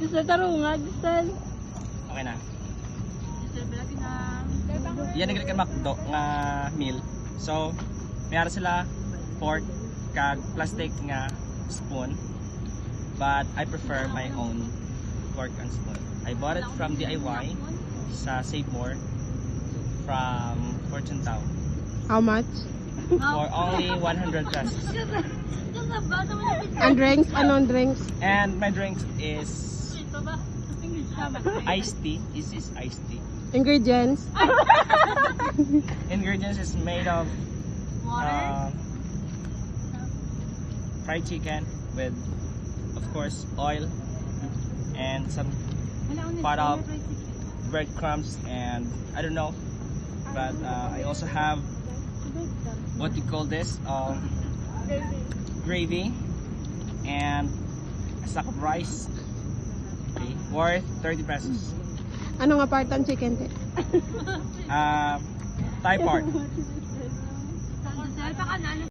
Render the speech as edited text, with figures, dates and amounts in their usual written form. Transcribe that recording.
Giselle, tarunga, Giselle. Okay na. Giselle, balagi na. Yan nagre ka makdo nga meal. So, mayroon sila pork kag plastic nga spoon. But I prefer my own fork and spoon. I bought it from DIY sa Save More from Fortune Town How much? for only 100 pesos. And drinks? Anong drinks? And my drinks is iced tea. This is iced tea. Ingredients? Ingredients is made of fried chicken with, of course, oil and some pot of breadcrumbs and I don't know, but I also have what you call this gravy and a sack of rice, okay, worth 30 pesos. Ano nga part ang chicken? Thai part. Giselle, baka na